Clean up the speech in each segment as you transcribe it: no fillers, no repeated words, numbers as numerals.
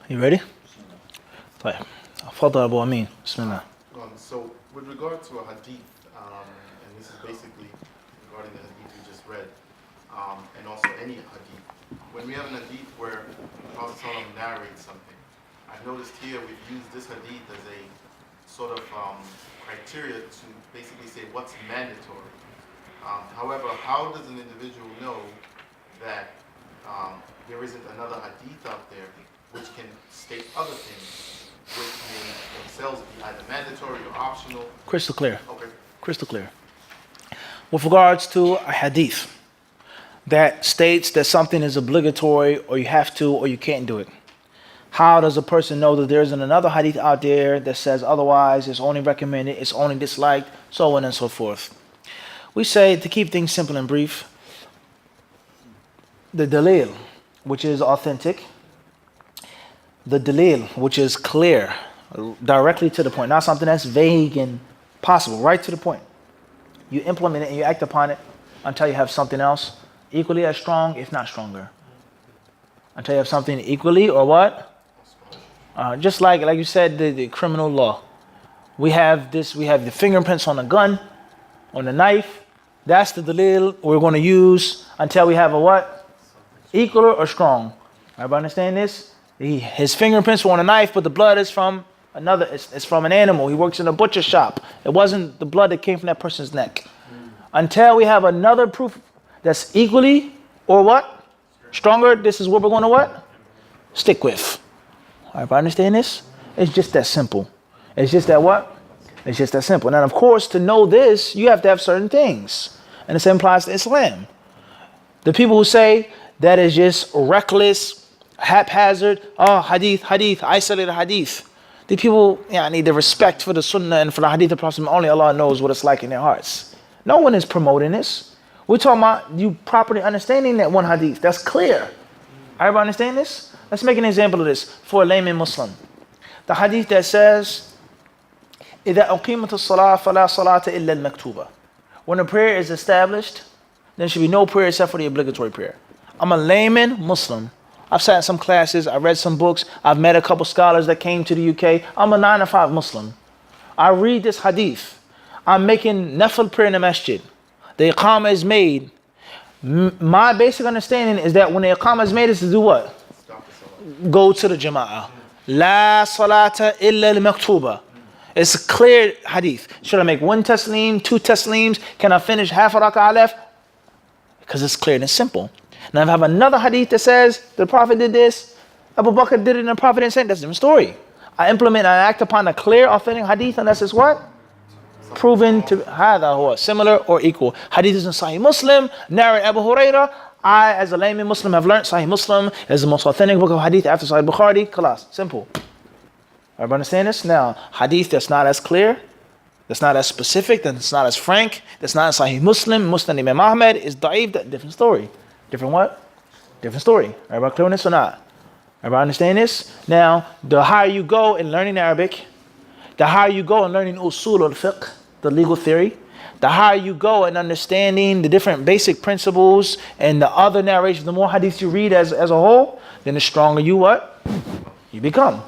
You ready? طيب. تفضل أبو أمين. بسم الله. So, with regard to a hadith, and this is basically regarding the hadith we just read, and also any hadith, when we have an hadith where the Prophet ﷺ narrates something, I've noticed here we've used this hadith as a sort of criteria to basically say what's mandatory. However, how does an individual know that there isn't another hadith out there which can state other things, which may themselves be either mandatory or optional? Crystal clear. Okay. Crystal clear. With regards to a hadith that states that something is obligatory or you have to or you can't do it, how does a person know that there isn't another hadith out there that says otherwise, it's only recommended, it's only disliked, so on and so forth? We say, to keep things simple and brief, the dalil, which is authentic, the dalil, which is clear, directly to the point, not something that's vague and possible, right to the point. You implement it and you act upon it until you have something else equally as strong, if not stronger. Until you have something equally or what? Just like you said, the criminal law. We have the fingerprints on the gun, on the knife. That's the dalil we're going to use until we have a what? Equal or strong. Everybody understand this? His fingerprints were on a knife, but the blood is from another. It's from an animal. He works in a butcher shop. It wasn't the blood that came from that person's neck. Until we have another proof that's equally or what? Stronger. This is what we're going to what? Stick with. Everybody understand this? It's just that simple. It's just that what? It's just that simple. Now, of course, to know this, you have to have certain things. And the same applies to Islam. The people who say that is just reckless, haphazard, hadith, isolated hadith. The people need the respect for the sunnah and for the hadith of the Prophet. Only Allah knows what it's like in their hearts. No one is promoting this. We're talking about you properly understanding that one hadith. That's clear. Everybody understand this? Let's make an example of this for a layman Muslim. The hadith that says, إِذَا أُقِيمَتِ الصَّلَاةِ فَلَا صَلَاةَ إِلَّا الْمَكْتُوبَةِ. When a prayer is established, there should be no prayer except for the obligatory prayer. I'm a layman Muslim. I've sat in some classes, I've read some books, I've met a couple scholars that came to the UK. I'm a 9 to 5 Muslim. I read this hadith. I'm making nafil prayer in the masjid. The iqamah is made. My basic understanding is that when the iqamah is made, is to do what? Go to the jama'ah. La salata illa al-maktuba. It's a clear hadith. Should I make 1 taslim, 2 taslims? Can I finish half a rak'ah left? Because it's clear and simple. Now if I have another hadith that says the Prophet did this, Abu Bakr did it and the Prophet didn't say it, that's a different story. I implement and I act upon a clear, authentic hadith, and that's just what? Proven to be similar or equal. Hadith is in Sahih Muslim, narrated Abu Hurairah. I, as a layman Muslim, have learned Sahih Muslim is the most authentic book of hadith after Sahih Bukhari. Khalas, simple. Everybody understand this? Now, hadith that's not as clear, that's not as specific, that's not as frank, that's not Sahih Muslim, Muslim Imam Ahmed, is da'if, different story. Different what? Different story. Everybody clear on this or not? Everybody understand this? Now, the higher you go in learning Arabic, the higher you go in learning usul al-fiqh, the legal theory, the higher you go in understanding the different basic principles and the other narrations, the more hadith you read as a whole, then the stronger you what? You become.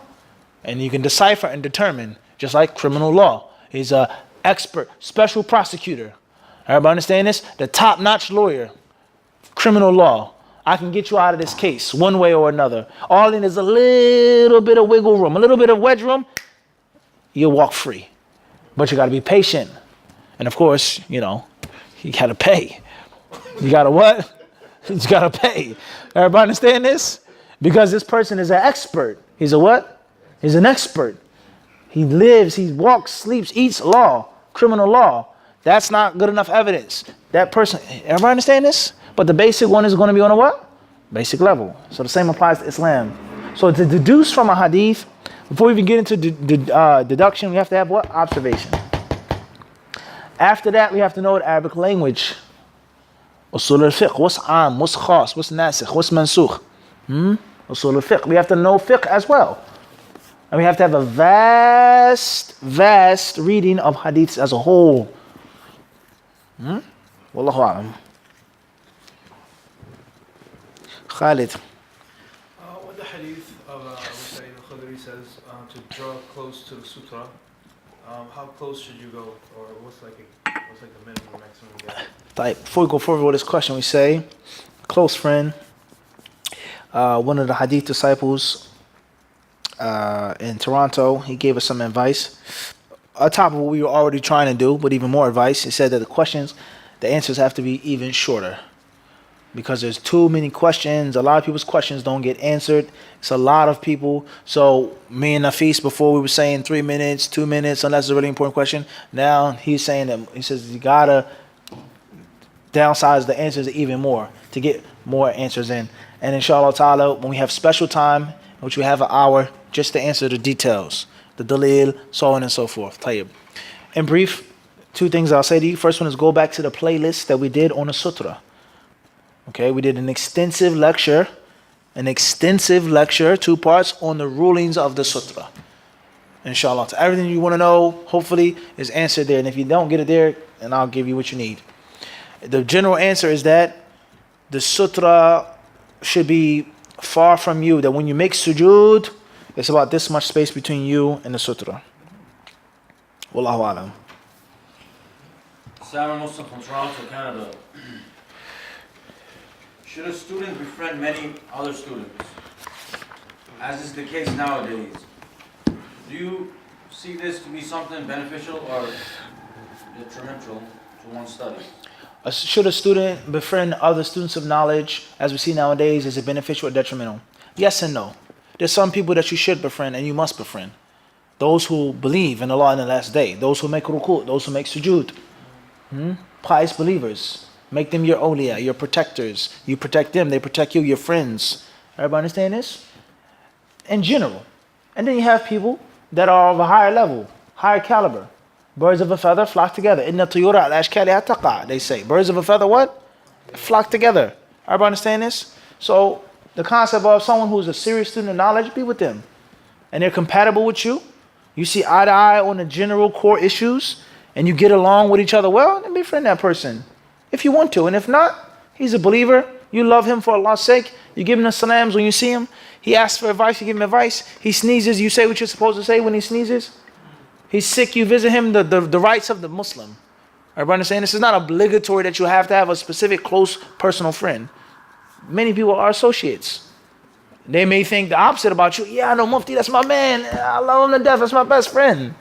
And you can decipher and determine, just like criminal law. He's an expert, special prosecutor. Everybody understand this? The top-notch lawyer, criminal law. I can get you out of this case one way or another. All in is a little bit of wiggle room, a little bit of wedge room. You'll walk free. But you got to be patient. And of course, you got to pay. You got to what? You got to pay. Everybody understand this? Because this person is an expert. He's a what? He's an expert. He lives, he walks, sleeps, eats law, criminal law. That's not good enough evidence. That person, everybody understand this? But the basic one is going to be on a what? Basic level. So the same applies to Islam. So to deduce from a hadith, before we even get into deduction, we have to have what? Observation. After that, we have to know the Arabic language. Usul al-fiqh, what's am, what's khas, what's nasikh, what's mansukh. Usul al-fiqh, we have to know fiqh as well. And we have to have a vast reading of hadiths as a whole. Wallahu a'lam. Khalid. With the hadith of Abu Sa'id says to draw close to the sutra. How close should you go, or what's like the minimum or maximum you get? Before we go forward with this question, we say, close friend, one of the hadith disciples in Toronto, he gave us some advice. On top of what we were already trying to do, but even more advice, he said that the answers have to be even shorter. Because there's too many questions. A lot of people's questions don't get answered. It's a lot of people. So me and Nafis, before we were saying 3 minutes, 2 minutes, unless it's a really important question. Now he's saying that he says you gotta downsize the answers even more to get more answers in. And inshallah ta'ala, when we have special time, which we have an hour, just to answer the details, the dalil, so on and so forth. Tayyib. In brief, 2 things I'll say to you. First one is go back to the playlist that we did on the sutra. Okay, we did an extensive lecture, 2 parts on the rulings of the sutra. Inshallah. Everything you want to know, hopefully, is answered there. And if you don't get it there, then I'll give you what you need. The general answer is that the sutra should be far from you. That when you make sujood, it's about this much space between you and the sutra. Wallahu alam. Sarah Muslim from Toronto, Canada. Should a student befriend many other students, as is the case nowadays? Do you see this to be something beneficial or detrimental to one's studies? Should a student befriend other students of knowledge, as we see nowadays, is it beneficial or detrimental? Yes and no. There's some people that you should befriend and you must befriend. Those who believe in Allah in the last day, those who make ruku', those who make sujood, pious believers. Make them your awliya, your protectors. You protect them, they protect you, your friends. Everybody understand this? In general. And then you have people that are of a higher level, higher caliber. Birds of a feather flock together. Inna tuyura al-ashkaliha taqa, they say. Birds of a feather what? Flock together. Everybody understand this? So the concept of someone who's a serious student of knowledge, be with them. And they're compatible with you. You see eye to eye on the general core issues, and you get along with each other well, then befriend that person. If you want to, and if not, he's a believer. You love him for Allah's sake. You give him the salams when you see him. He asks for advice, you give him advice. He sneezes, you say what you're supposed to say when he sneezes. He's sick, you visit him, the rights of the Muslim. Everybody understand? This is not obligatory that you have to have a specific close personal friend. Many people are associates. They may think the opposite about you. Yeah, I know Mufti, that's my man. I love him to death, that's my best friend.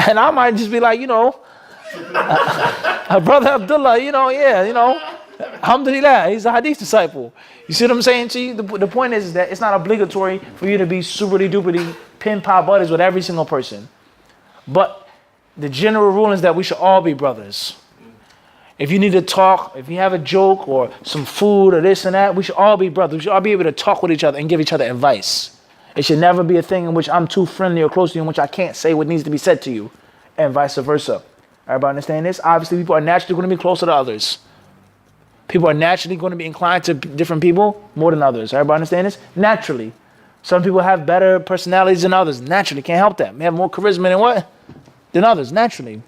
And I might just be like, Brother Abdullah, alhamdulillah, he's a hadith disciple. You see what I'm saying to you? The point is that it's not obligatory for you to be superly duperly pin pop buddies with every single person. But the general rule is that we should all be brothers. If you need to talk, if you have a joke or some food or this and that, we should all be brothers. We should all be able to talk with each other and give each other advice. It should never be a thing in which I'm too friendly or close to you in which I can't say what needs to be said to you, and vice versa. Everybody understand this? Obviously, people are naturally going to be closer to others. People are naturally going to be inclined to different people more than others. Everybody understand this? Naturally. Some people have better personalities than others. Naturally, can't help that. They have more charisma than what? Than others, naturally.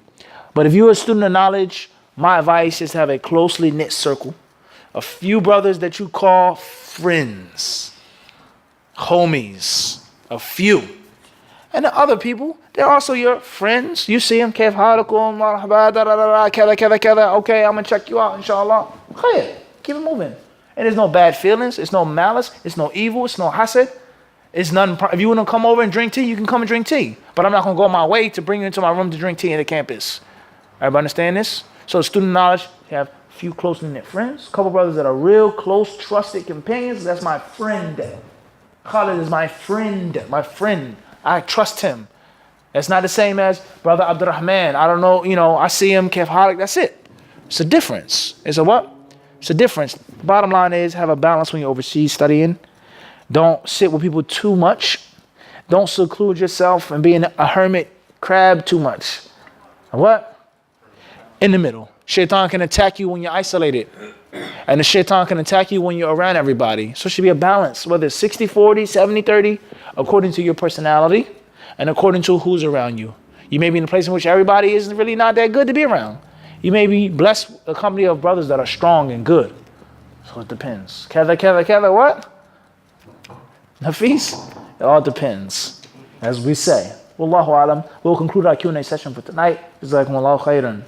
But if you're a student of knowledge, my advice is to have a closely knit circle. A few brothers that you call friends. Homies. A few. And the other people, they're also your friends. You see them, كيف حالكم, مرحبا, كذا كذا كذا. Okay, I'm going to check you out, inshallah. Khair. Keep it moving. And there's no bad feelings, it's no malice, it's no evil, it's no hasad. It's none. If you want to come over and drink tea, you can come and drink tea. But I'm not going to go my way to bring you into my room to drink tea in the campus. Everybody understand this? So student knowledge, you have a few closely knit friends, a couple brothers that are real close, trusted companions. That's my friend. Khalid is my friend. My friend. I trust him. It's not the same as Brother Abdurrahman. I don't know, I see him, Kef Halik, that's it. It's a difference. It's a what? It's a difference. The bottom line is have a balance when you're overseas studying. Don't sit with people too much. Don't seclude yourself and be a hermit crab too much. What? In the middle. Shaitan can attack you when you're isolated. And the shaitan can attack you when you're around everybody. So it should be a balance, whether it's 60-40, 70-30, according to your personality and according to who's around you. You may be in a place in which everybody isn't really not that good to be around. You may be blessed with a company of brothers that are strong and good. So it depends. Kada, what? Hafiz? It all depends. as we say. Wallahu alam. We'll conclude our Q&A session for tonight. Jazakumullahu khairan.